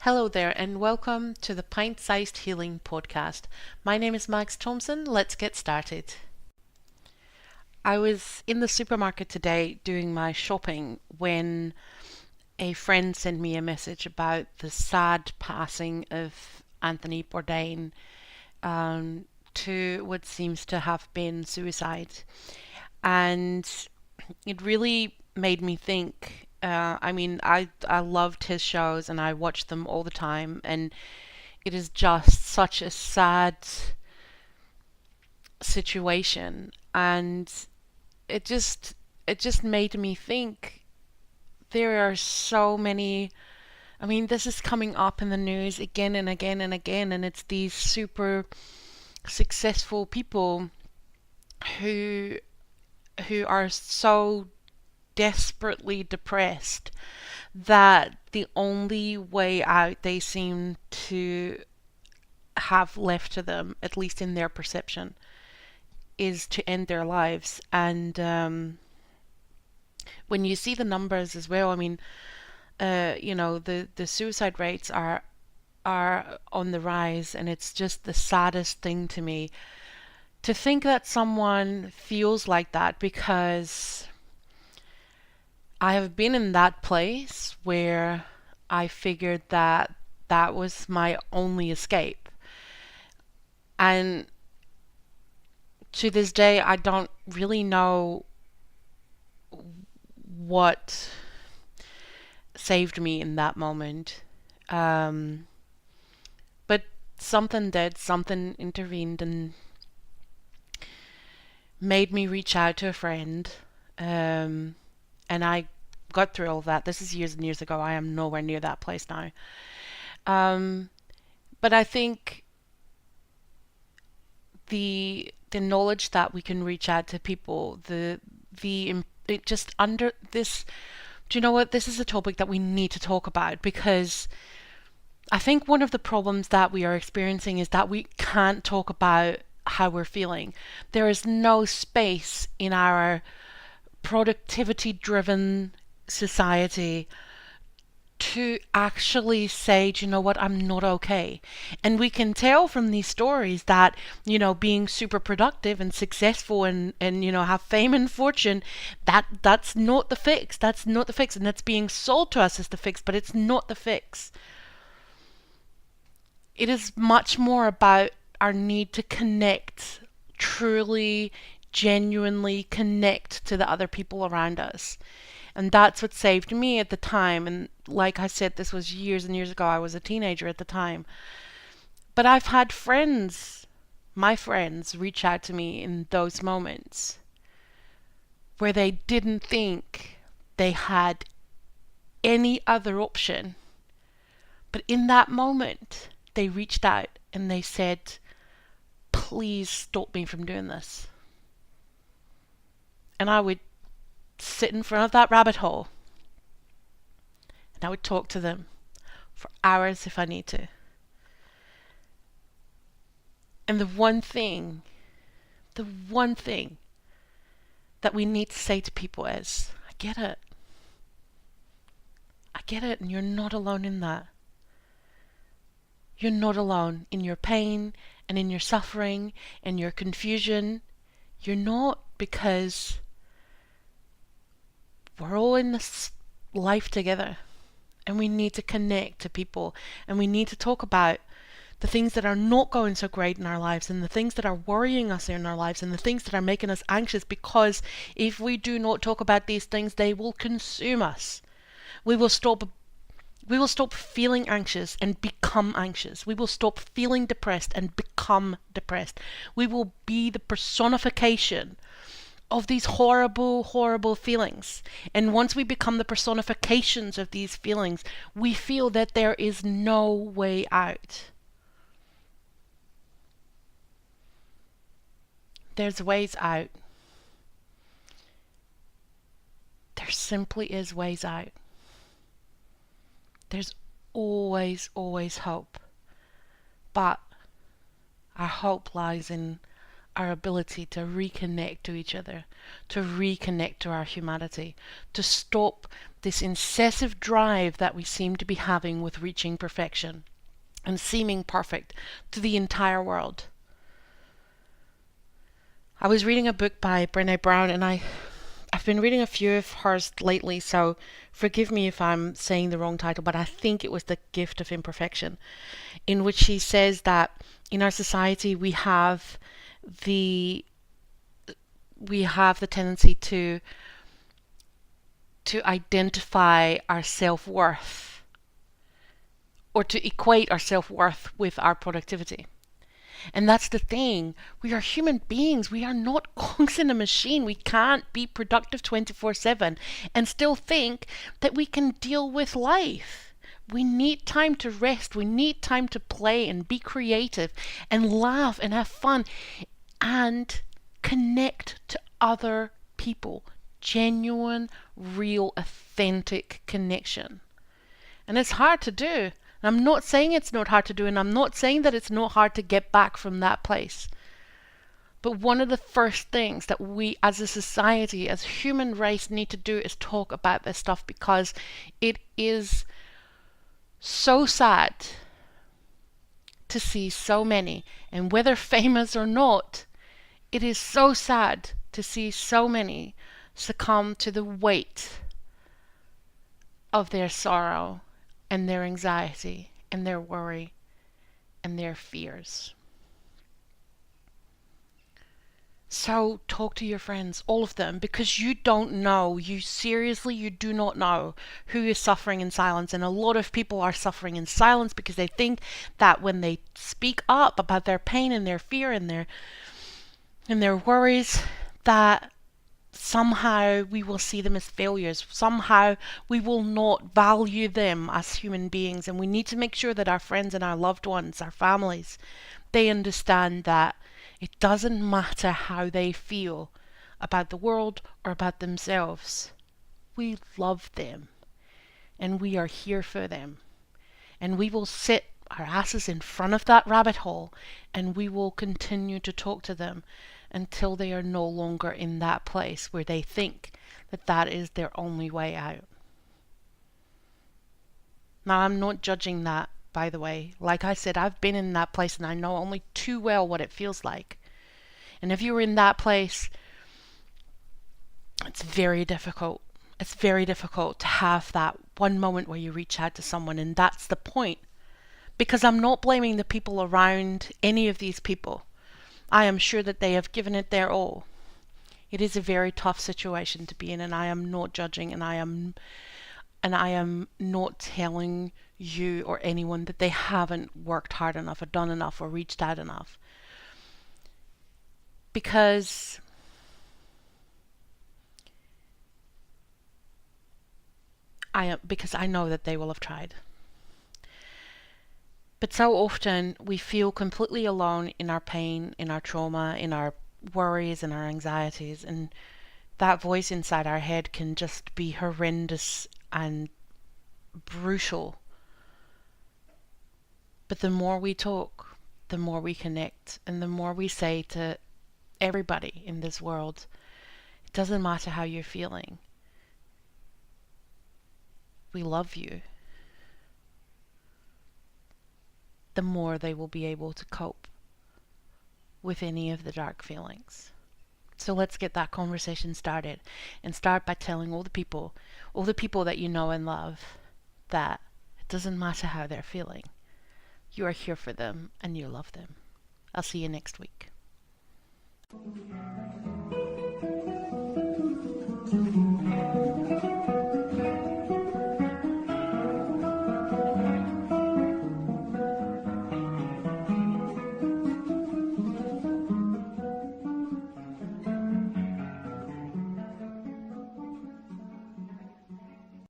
Hello there, and welcome to the Pint-Sized Healing Podcast. My name is Max Thompson. Let's get started. I was in the supermarket today doing my shopping when a friend sent me a message about the sad passing of Anthony Bourdain to what seems to have been suicide. And it really made me think. I loved his shows and I watched them all the time, and it is just such a sad situation, and it just made me think. There are so many. This is coming up in the news again and again and again, and it's these super successful people who are so desperately depressed that the only way out they seem to have left to them, at least in their perception, is to end their lives. And when you see the numbers as well, the suicide rates are on the rise, and it's just the saddest thing to me to think that someone feels like that, because I have been in that place where I figured that that was my only escape. And to this day, I don't really know what saved me in that moment. But something did, something intervened and made me reach out to a friend. And I got through all of that. This is years and years ago. I am nowhere near that place now. But I think the knowledge that we can reach out to people, it just under this. Do you know what? This is a topic that we need to talk about, because I think one of the problems that we are experiencing is that we can't talk about how we're feeling. There is no space in our productivity driven society to actually say, do you know what, I'm not okay. And we can tell from these stories that, being super productive and successful and have fame and fortune, that's not the fix. That's not the fix. And that's being sold to us as the fix, but it's not the fix. It is much more about our need to connect, truly genuinely connect to the other people around us. And that's what saved me at the time. And like I said, this was years and years ago. I was a teenager at the time. But I've had my friends, reach out to me in those moments where they didn't think they had any other option. But in that moment, they reached out and they said, please stop me from doing this. And I would sit in front of that rabbit hole and I would talk to them for hours if I need to. And the one thing that we need to say to people is, I get it, and you're not alone in that. You're not alone in your pain and in your suffering and your confusion. You're not, because we're all in this life together, and we need to connect to people, and we need to talk about the things that are not going so great in our lives, and the things that are worrying us in our lives, and the things that are making us anxious, because if we do not talk about these things, they will consume us. We will stop feeling anxious and become anxious. We will stop feeling depressed and become depressed. We will be the personification of these horrible, horrible feelings. And once we become the personifications of these feelings, we feel that there is no way out. There's ways out. There simply is ways out. There's always, always hope. But our hope lies in our ability to reconnect to each other, to reconnect to our humanity, to stop this incessive drive that we seem to be having with reaching perfection and seeming perfect to the entire world. I was reading a book by Brené Brown, and I've been reading a few of hers lately, so forgive me if I'm saying the wrong title, but I think it was The Gift of Imperfection, in which she says that in our society we have the tendency to identify our self-worth, or to equate our self-worth with our productivity. And that's the thing. We are human beings. We are not cogs in a machine. We can't be productive 24/7 and still think that we can deal with life. We need time to rest. We need time to play and be creative and laugh and have fun and connect to other people. Genuine, real, authentic connection. And it's hard to do. I'm not saying it's not hard to do, and I'm not saying that it's not hard to get back from that place. But one of the first things that we as a society, as a human race, need to do is talk about this stuff, because it is so sad to see so many, and whether famous or not, it is so sad to see so many succumb to the weight of their sorrow and their anxiety and their worry and their fears. So talk to your friends, all of them, because you don't know, you do not know who is suffering in silence. And a lot of people are suffering in silence because they think that when they speak up about their pain and their fear and their worries, that somehow we will see them as failures. Somehow we will not value them as human beings. And we need to make sure that our friends and our loved ones, our families, they understand that it doesn't matter how they feel about the world or about themselves. We love them and we are here for them. And we will sit our asses in front of that rabbit hole and we will continue to talk to them until they are no longer in that place where they think that that is their only way out. Now, I'm not judging that, by the way. Like I said, I've been in that place and I know only too well what it feels like. And if you're in that place, it's very difficult. It's very difficult to have that one moment where you reach out to someone, and that's the point. Because I'm not blaming the people around any of these people. I am sure that they have given it their all. It is a very tough situation to be in, and I am not judging, and I am not telling you or anyone that they haven't worked hard enough or done enough or reached out enough. Because I know that they will have tried. But so often we feel completely alone in our pain, in our trauma, in our worries and our anxieties, and that voice inside our head can just be horrendous and brutal. But the more we talk, the more we connect, and the more we say to everybody in this world, it doesn't matter how you're feeling. We love you. The more they will be able to cope with any of the dark feelings. So let's get that conversation started, and start by telling all the people that you know and love, that it doesn't matter how they're feeling. You are here for them and you love them. I'll see you next week.